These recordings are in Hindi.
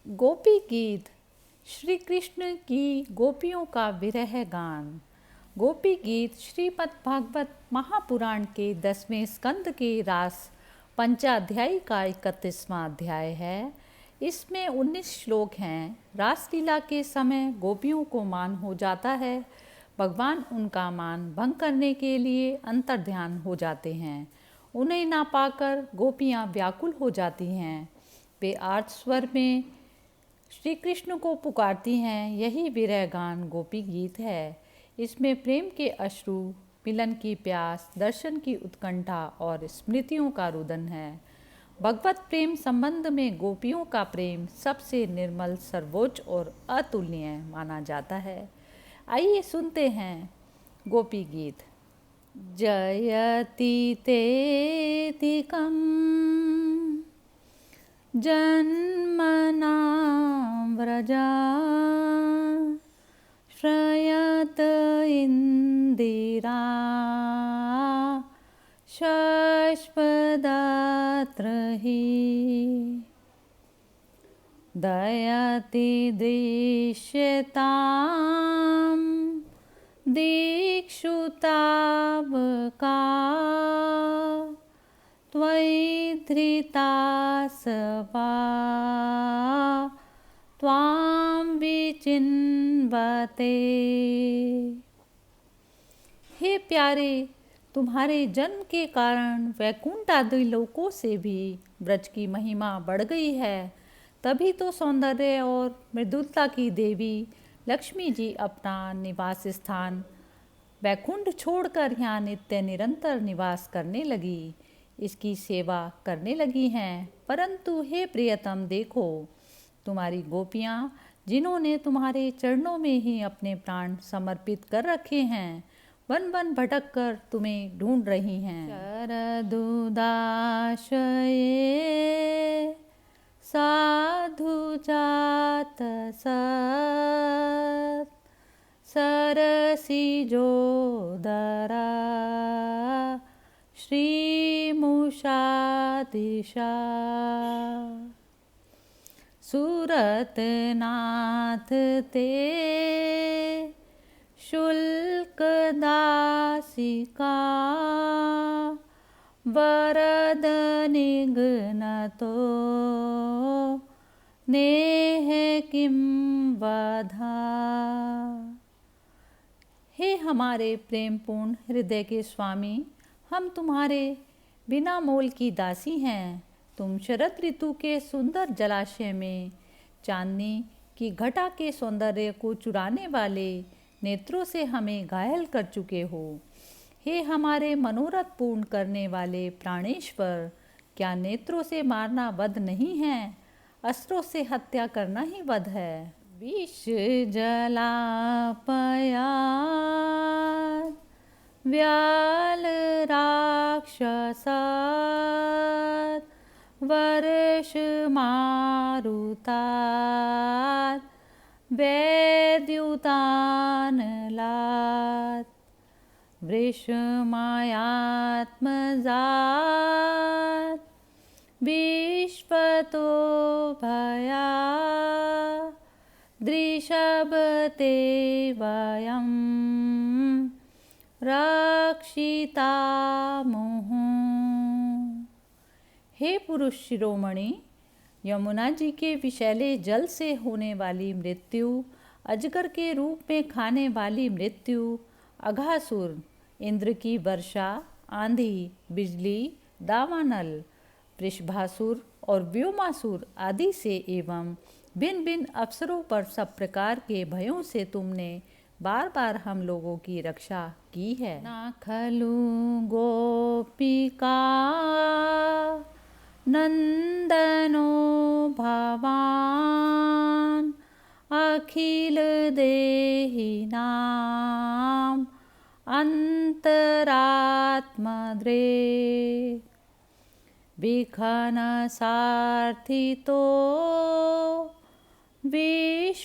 गोपी गीत श्री कृष्ण की गोपियों का विरह गान। गोपी गीत श्रीमद् भागवत महापुराण के 10वें स्कंद के रास पंचाध्यायी का 31वां अध्याय है। इसमें 19 श्लोक हैं। रासलीला के समय गोपियों को मान हो जाता है। भगवान उनका मान भंग करने के लिए अंतर्ध्यान हो जाते हैं। उन्हें ना पाकर गोपियाँ व्याकुल हो जाती हैं। वे आर्त स्वर में श्री कृष्ण को पुकारती हैं। यही विरह गान गोपी गीत है। इसमें प्रेम के अश्रु, मिलन की प्यास, दर्शन की उत्कंठा और स्मृतियों का रुदन है। भगवत प्रेम संबंध में गोपियों का प्रेम सबसे निर्मल, सर्वोच्च और अतुलनीय माना जाता है। आइए सुनते हैं गोपी गीत। जयति तेतिकम् जन्मनां व्रजा श्रयत इन्दिरा शश्वदात्र हि दयति दृश्यतां दीक्षुतावका त्वयि धृता सपा त्वां विचिन्वते। हे प्यारे, तुम्हारे जन्म के कारण वैकुंठ आदि लोकों से भी ब्रज की महिमा बढ़ गई है। तभी तो सौंदर्य और मृदुलता की देवी लक्ष्मी जी अपना निवास स्थान वैकुंठ छोड़कर यहाँ नित्य निरंतर निवास करने लगी, इसकी सेवा करने लगी हैं। परंतु हे प्रियतम, देखो, तुम्हारी गोपियाँ जिन्होंने तुम्हारे चरणों में ही अपने प्राण समर्पित कर रखे हैं, वन वन भटक कर तुम्हें ढूंढ रही हैं। शरदुदाशये साधु जात सत सरसिजोदरा श्रीमुषादिशा सुरतनाथ ते शुल्कदासिका वरद निघ्नतो नेह किं वधा। हे हमारे प्रेमपूर्ण हृदय के स्वामी, हम तुम्हारे बिना मोल की दासी हैं। तुम शरद ऋतु के सुंदर जलाशय में चांदनी की घटा के सौंदर्य को चुराने वाले नेत्रों से हमें घायल कर चुके हो। हे हमारे मनोरथ पूर्ण करने वाले प्राणेश्वर, क्या नेत्रों से मारना वध नहीं है? अस्त्रों से हत्या करना ही वध है। विष जलापया व्याल राक्षसात् वर्ष मारुतात् वैद्युतानलात् वृषमायात्मजात् विश्वतो भया दृशभते वयं रक्षितामुः। हे पुरुष शिरोमणि, यमुना जी के विषैले जल से होने वाली मृत्यु, अजगर के रूप में खाने वाली मृत्यु, अघासुर, इंद्र की वर्षा, आंधी, बिजली, दावानल, वृषभासुर और व्योमासुर आदि से एवं भिन्न भिन्न अवसरों पर सब प्रकार के भयों से तुमने बार बार हम लोगों की रक्षा की है। ना खलु गोपिका नंदनो भवान अखिल देहिनाम अंतरात्मद्रे विखन सार्थितो विश्वगुप्तये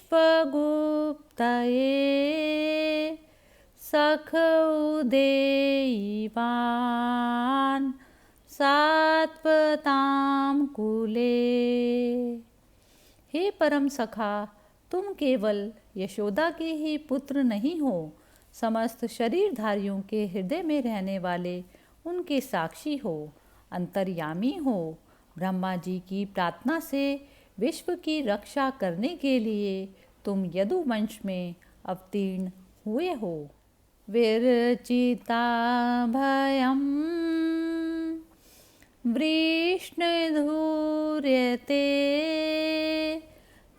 सख उदेयिवान् सात्वतां कुले। हे परम सखा, तुम केवल यशोदा के ही पुत्र नहीं हो, समस्त शरीरधारियों के हृदय में रहने वाले उनके साक्षी हो, अंतर्यामी हो। ब्रह्मा जी की प्रार्थना से विश्व की रक्षा करने के लिए तुम यदुवंश में अवतीर्ण हुए हो। विरचिता भयं वृष्णिधूर्यते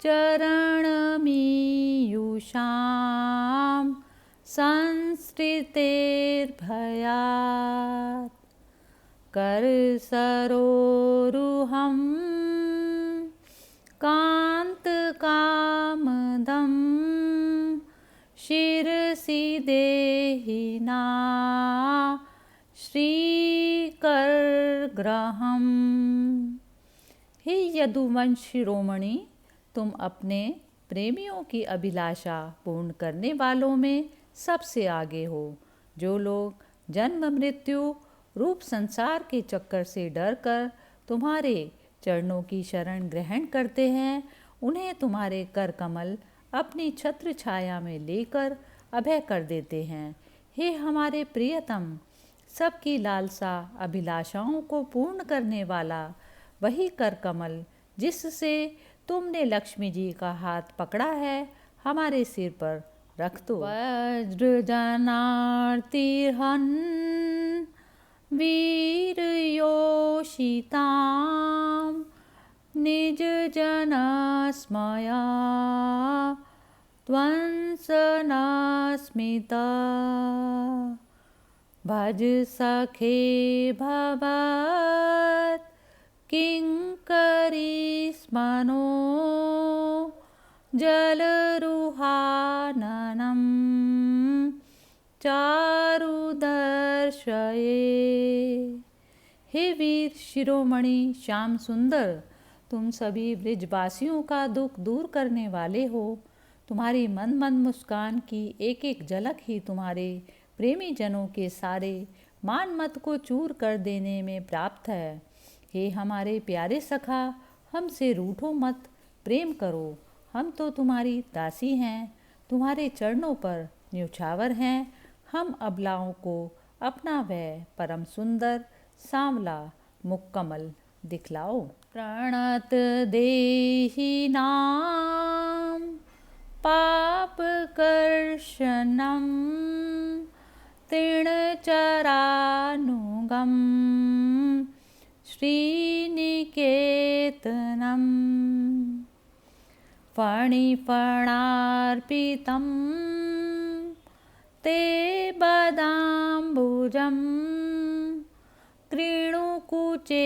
चरणमीयुषां संसृतेर्भयात् करसरोरुहं कान्तकामदं शिरसि देहिना श्रीकरग्रहम्। हे यदुवंश शिरोमणि, तुम अपने प्रेमियों की अभिलाषा पूर्ण करने वालों में सबसे आगे हो। जो लोग जन्म मृत्यु रूप संसार के चक्कर से डरकर तुम्हारे चरणों की शरण ग्रहण करते हैं, उन्हें तुम्हारे कर कमल अपनी छत्र छाया में लेकर अभय कर देते हैं। हे हमारे प्रियतम, सबकी लालसा अभिलाषाओं को पूर्ण करने वाला वही कर कमल जिससे तुमने लक्ष्मी जी का हाथ पकड़ा है, हमारे सिर पर रख दो। वज्रजनार्तिहन् वीर योषितां निज जनस्मया त्वंसनस्मिता भज सखे भवत् किंकरी स्मनो जलरुहाननं चारुदर्शये। हे वीर शिरोमणि श्याम सुंदर, तुम सभी ब्रिजवासियों का दुख दूर करने वाले हो। तुम्हारी मंद मंद मुस्कान की एक एक झलक ही तुम्हारे प्रेमी जनों के सारे मान मत को चूर कर देने में प्राप्त है। हे हमारे प्यारे सखा, हमसे रूठो मत, प्रेम करो। हम तो तुम्हारी दासी हैं, तुम्हारे चरणों पर न्यौछावर हैं। हम अबलाओं को अपना वह परम सुंदर सांवला मुक्कमल दिखलाओ। प्रणत देहि नाम पाप कर्षणम तृणचरानुगम श्रीनिकेतनम फणिफणार्पितं ते बदाम्बुजं कृणुकुचेषुना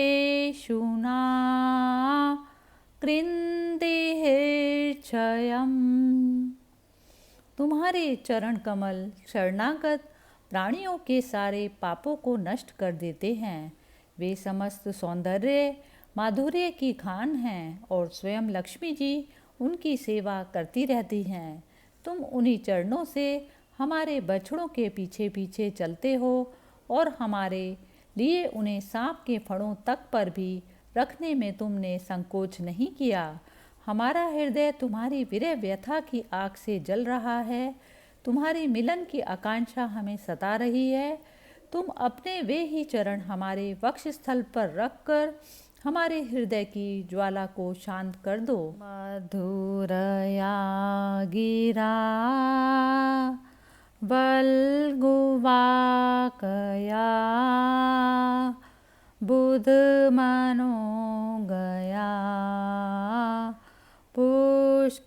कृन्दिहिर्क्षयम्। तुम्हारे चरण कमल शरणागत प्राणियों के सारे पापों को नष्ट कर देते हैं। वे समस्त सौंदर्य माधुर्य की खान हैं और स्वयं लक्ष्मी जी उनकी सेवा करती रहती हैं। तुम उन्हीं चरणों से हमारे बछड़ों के पीछे पीछे चलते हो और हमारे लिए उन्हें सांप के फणों तक पर भी रखने में तुमने संकोच नहीं किया। हमारा हृदय तुम्हारी विरह व्यथा की आग से जल रहा है। तुम्हारी मिलन की आकांक्षा हमें सता रही है। तुम अपने वे ही चरण हमारे वक्षस्थल पर रखकर हमारे हृदय की ज्वाला को शांत कर दो। मधुरया गिरा बलगुवाकया बुध मनो गया पुष्करेक्षण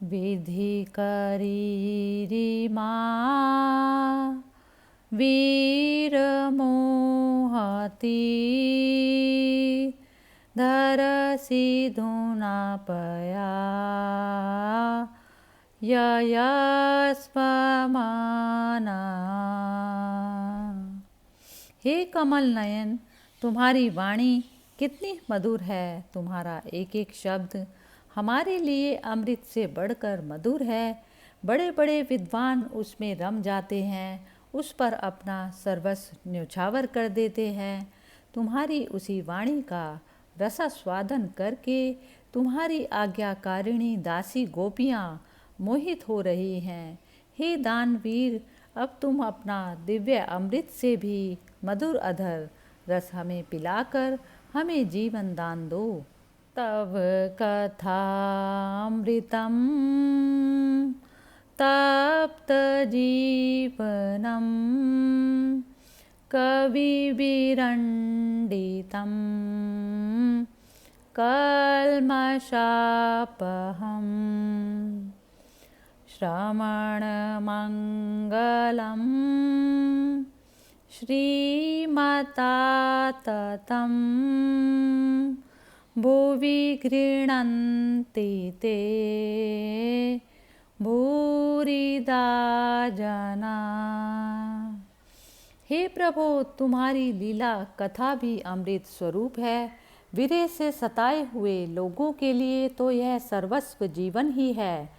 विधि करीरिमा वीर मोहती धरसी धुनापया ययस्वमाना। हे कमल नयन, तुम्हारी वाणी कितनी मधुर है। तुम्हारा एक एक शब्द हमारे लिए अमृत से बढ़कर मधुर है। बड़े बड़े विद्वान उसमें रम जाते हैं, उस पर अपना सर्वस्व न्यौछावर कर देते हैं। तुम्हारी उसी वाणी का रसास्वादन करके तुम्हारी आज्ञाकारिणी दासी गोपियाँ मोहित हो रही हैं। हे दानवीर, अब तुम अपना दिव्य अमृत से भी मधुर अधर रस हमें पिलाकर हमें जीवन दान दो। तव कथामृतं तप्त जीवनं कविविरण्डितं कल्मषापहम् श्रवणमङ्गलं श्रीमता ततं भुवि गृह्णन्ति ते भूरिदा जना। हे प्रभु, तुम्हारी लीला कथा भी अमृत स्वरूप है। विरह से सताए हुए लोगों के लिए तो यह सर्वस्व जीवन ही है।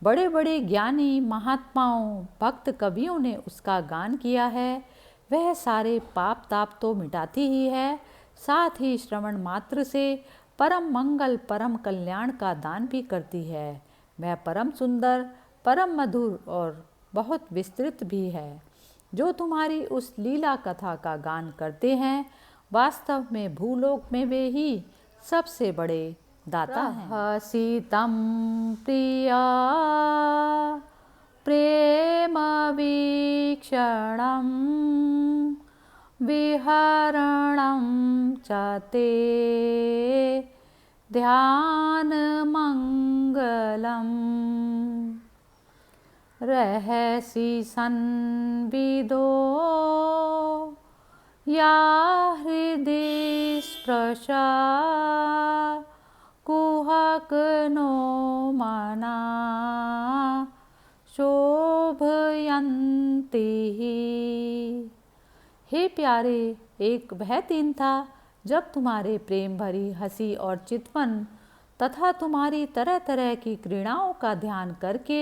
बड़े बड़े ज्ञानी महात्माओं भक्त कवियों ने उसका गान किया है। वह सारे पाप ताप तो मिटाती ही है, साथ ही श्रवण मात्र से परम मंगल परम कल्याण का दान भी करती है। वह परम सुंदर परम मधुर और बहुत विस्तृत भी है। जो तुम्हारी उस लीला कथा का गान करते हैं, वास्तव में भूलोक में वे ही सबसे बड़े दाता हैं। सीतम प्रिया प्रेम वीक्षणं विहरणं च ते ध्यानमङ्गलम् रहसि संविदो या हृदि स्पृशा कुहक नो मना शोभयन्ति। हे प्यारे, एक वह दिन था जब तुम्हारे प्रेम भरी हंसी और चितवन तथा तुम्हारी तरह तरह की क्रीड़ाओं का ध्यान करके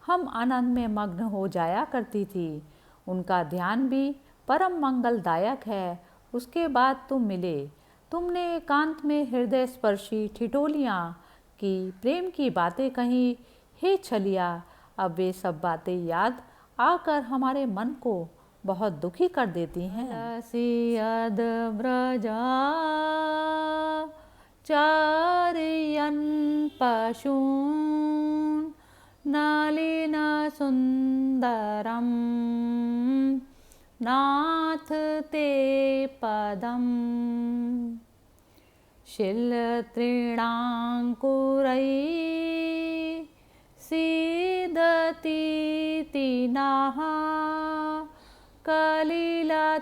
हम आनंद में मग्न हो जाया करती थी। उनका ध्यान भी परम मंगलदायक है। उसके बाद तुम मिले। तुमने एकांत में हृदय स्पर्शी ठिठोलियाँ की, प्रेम की बातें कहीं। हे छलिया, अब वे सब बातें याद आकर हमारे मन को बहुत दुखी कर देती हैं। सियद ब्रजा चारयन पशून् नलिन सुंदरम नाथ ते पदम शिलतृणांकुरै सीदतीति नः कलिलतामना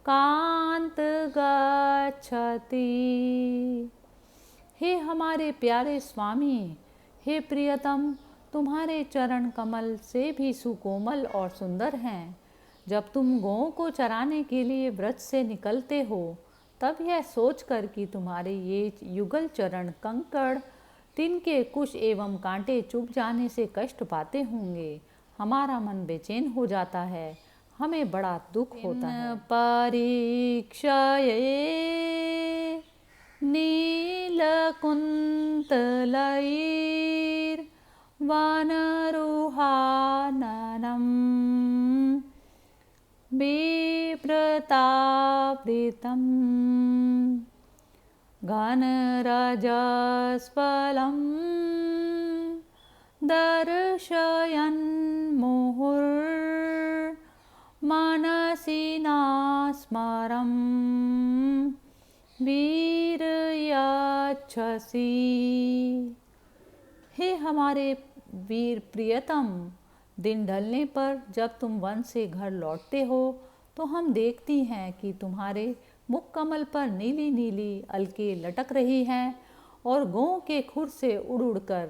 कांत गच्छति। हे हमारे प्यारे स्वामी, हे प्रियतम, तुम्हारे चरण कमल से भी सुकोमल और सुंदर हैं। जब तुम गौओं को चराने के लिए व्रज से निकलते हो, तब यह सोचकर कि तुम्हारे ये युगल चरण कंकड़ तिनके कुश एवं कांटे चुभ जाने से कष्ट पाते होंगे, हमारा मन बेचैन हो जाता है। हमें बड़ा दुख होता है। परीक्षये नीलकुन्तलैर्वनरुहाननं बिभ्रतावृतं घनरजस्वलं दर्शयन् मुहुर्मनसि न स्मरं वीरयच्छसि। हे हमारे वीर प्रियतम, दिन ढलने पर जब तुम वन से घर लौटते हो तो हम देखती हैं कि तुम्हारे मुख कमल पर नीली नीली अलके लटक रही हैं और गौं के खुर से उड़ उड़कर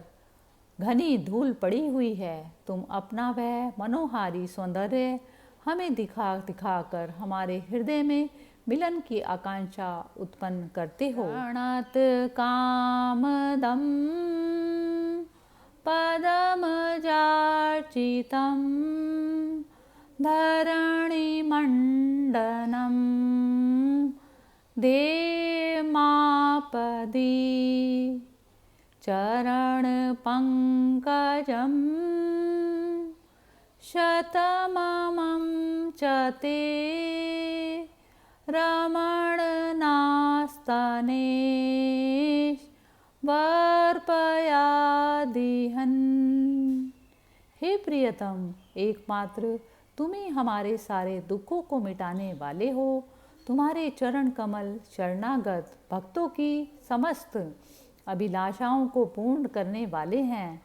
घनी धूल पड़ी हुई है। तुम अपना वह मनोहारी सौंदर्य हमें दिखा दिखाकर हमारे हृदय में मिलन की आकांक्षा उत्पन्न करते हो। प्रणत कामदम पदमजार्चितं धरणिमण्डनं देमापदि चरणपङ्कजं शतममं च ते रमणनास्तने वर्पयादिहन्। हे प्रियतम, एकमात्र तुम ही हमारे सारे दुखों को मिटाने वाले हो। तुम्हारे चरण कमल शरणागत भक्तों की समस्त अभिलाषाओं को पूर्ण करने वाले हैं।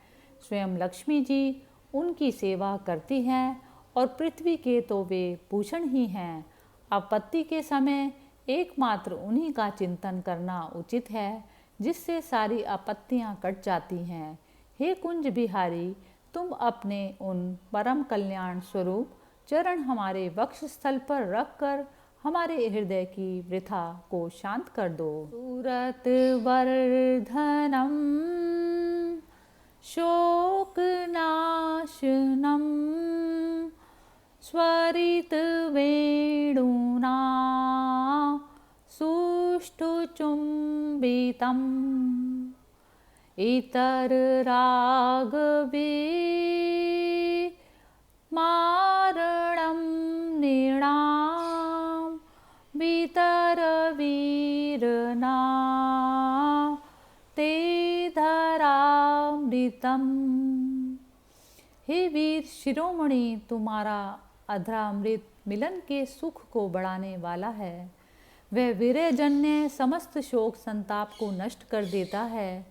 स्वयं लक्ष्मी जी उनकी सेवा करती हैं और पृथ्वी के तो वे भूषण ही हैं। आपत्ति के समय एकमात्र उन्हीं का चिंतन करना उचित है, जिससे सारी आपत्तियां कट जाती हैं। हे कुंज बिहारी, तुम अपने उन परम कल्याण स्वरूप चरण हमारे वक्ष स्थल पर रखकर हमारे हृदय की वृथा को शांत कर दो। सूरत वर्धनम शोकनाशनम स्वरित वेणुना सुष्ठुचुम्बितम् इतर रागवे मारणं नृणां वितर वीरना ते धरामृतम्। हे वीर शिरोमणि, तुम्हारा अधरामृत मिलन के सुख को बढ़ाने वाला है। वह वीर्यजन्य समस्त शोक संताप को नष्ट कर देता है।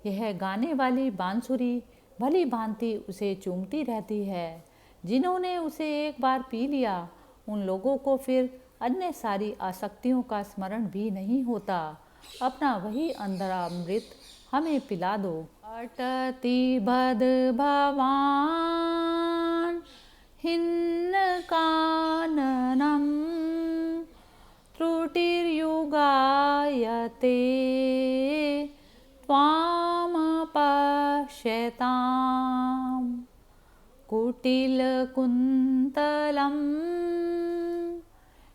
यह गाने वाली बांसुरी भली भांति उसे चूमती रहती है। जिन्होंने उसे एक बार पी लिया, उन लोगों को फिर अन्य सारी आसक्तियों का स्मरण भी नहीं होता। अपना वही अधरामृत हमें पिला दो। अटति बद भवान हिन्न काननम त्रुटिर्युगायते त्वामपश्यताम् कुटिलकुन्तलं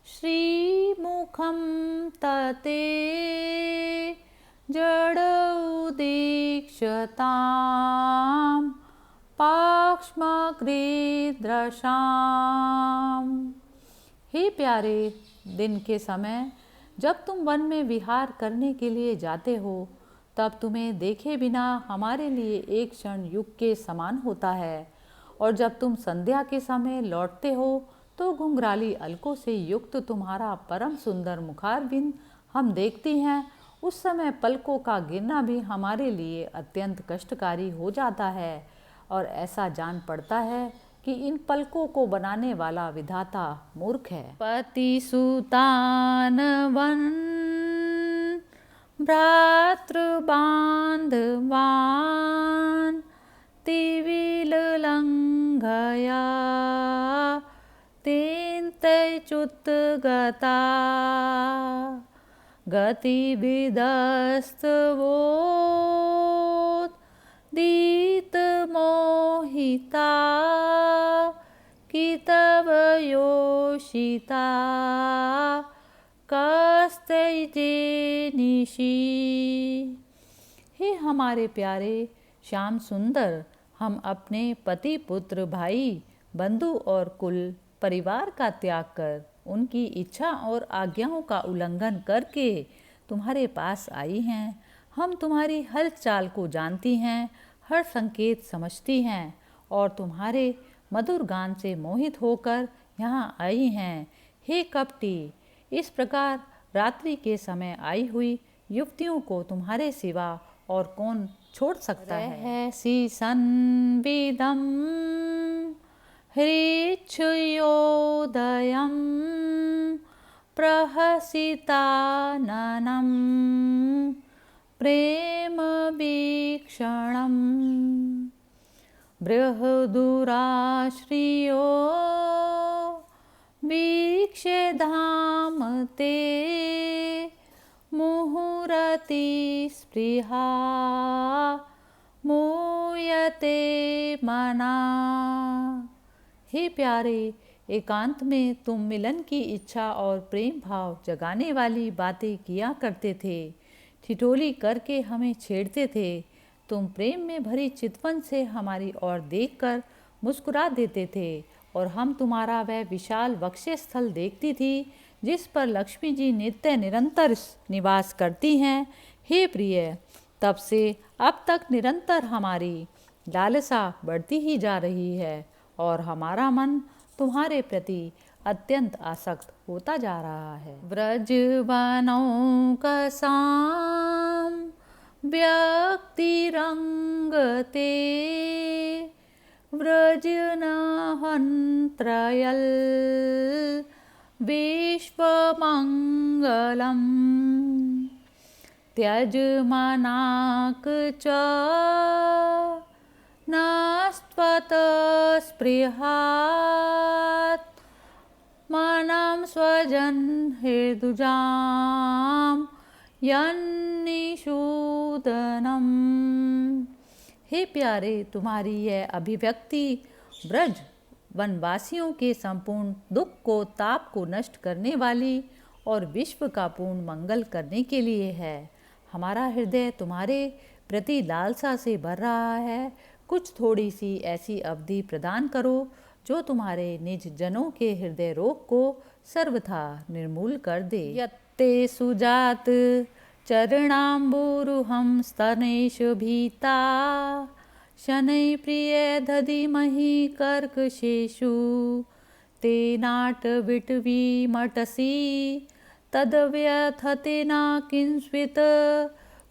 श्रीमुखं तते जडौदीक्षतां पाक्ष्मकृदृशाम्। हे प्यारे, दिन के समय जब तुम वन में विहार करने के लिए जाते हो, तब तुम्हें देखे बिना हमारे लिए एक क्षण युग के समान होता है। और जब तुम संध्या के समय लौटते हो, तो घुंघराली अलकों से युक्त तुम्हारा परम सुंदर मुखारबिंद हम देखती हैं। उस समय पलकों का गिरना भी हमारे लिए अत्यंत कष्टकारी हो जाता है और ऐसा जान पड़ता है कि इन पलकों को बनाने वाला विधाता मूर्ख है। पति सुतान वन भ्रातृबान्धवान् तिविललङ्घया तेऽन्तैच्युतगता गतिविदस्तवोदितमोहिता कितवयोषिता कस्तैजेनिषि। हे हमारे प्यारे श्याम सुंदर, हम अपने पति पुत्र भाई बंधु और कुल परिवार का त्याग कर उनकी इच्छा और आज्ञाओं का उल्लंघन करके तुम्हारे पास आई हैं। हम तुम्हारी हर चाल को जानती हैं, हर संकेत समझती हैं और तुम्हारे मधुर गान से मोहित होकर यहाँ आई हैं। हे कपटी, इस प्रकार रात्रि के समय आई हुई युवतियों को तुम्हारे सिवा और कौन छोड़ सकता है। संविदम हृच्छयोदयं प्रहसिताननं प्रेम वीक्षणं बृहदुराश्रियो वीक्ष्य धाम ते मुहुरति स्पृहा मोयते मना। हे प्यारे, एकांत में तुम मिलन की इच्छा और प्रेम भाव जगाने वाली बातें किया करते थे। ठिठोली करके हमें छेड़ते थे। तुम प्रेम में भरी चितवन से हमारी ओर देखकर मुस्कुरा देते थे और हम तुम्हारा वह विशाल वक्षस्थल स्थल देखती थी जिस पर लक्ष्मी जी नित्य निरंतर निवास करती हैं। हे प्रिय, तब से अब तक निरंतर हमारी लालसा बढ़ती ही जा रही है और हमारा मन तुम्हारे प्रति अत्यंत आसक्त होता जा रहा है। ब्रजवनों का साम व्यक्ति रंगते व्रज नहन्त्रयल विश्वमंगलम त्यज मनाक च नास्त्वत स्पृहात् मनम स्वजन हृदुजाम यन्निषूदनम। हे प्यारे, तुम्हारी यह अभिव्यक्ति ब्रज वनवासियों के संपूर्ण दुख को ताप को नष्ट करने वाली और विश्व का पूर्ण मंगल करने के लिए है। हमारा हृदय तुम्हारे प्रति लालसा से भर रहा है। कुछ थोड़ी सी ऐसी अवधि प्रदान करो जो तुम्हारे निज जनों के हृदय रोग को सर्वथा निर्मूल कर दे। यत्ते सुजात चरणाम्बुरुहं स्तनेषु भीता शनै प्रिय धीमहि कर्कशेषु तेनाटविटवी मटसी तद्व्यथते न किंस्वित्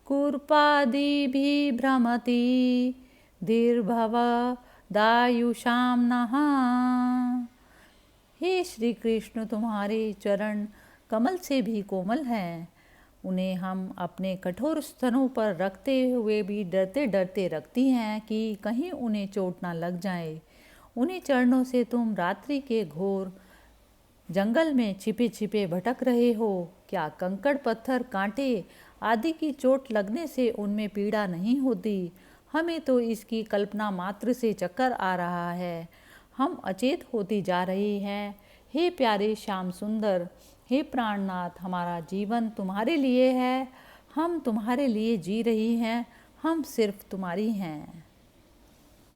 कुर्पादिभिः भ्रमति धीर्भव दायुषां नः। हे श्री कृष्ण, तुम्हारे चरण कमल से भी कोमल हैं। उन्हें हम अपने कठोर स्तनों पर रखते हुए भी डरते डरते रखती हैं कि कहीं उन्हें चोट ना लग जाए। उन्हीं चरणों से तुम रात्रि के घोर जंगल में छिपे छिपे भटक रहे हो। क्या कंकड़ पत्थर कांटे आदि की चोट लगने से उनमें पीड़ा नहीं होती? हमें तो इसकी कल्पना मात्र से चक्कर आ रहा है। हम अचेत होती जा रही हैं। हे प्यारे श्याम सुंदर, हे प्राणनाथ, हमारा जीवन तुम्हारे लिए है। हम तुम्हारे लिए जी रही हैं। हम सिर्फ तुम्हारी हैं।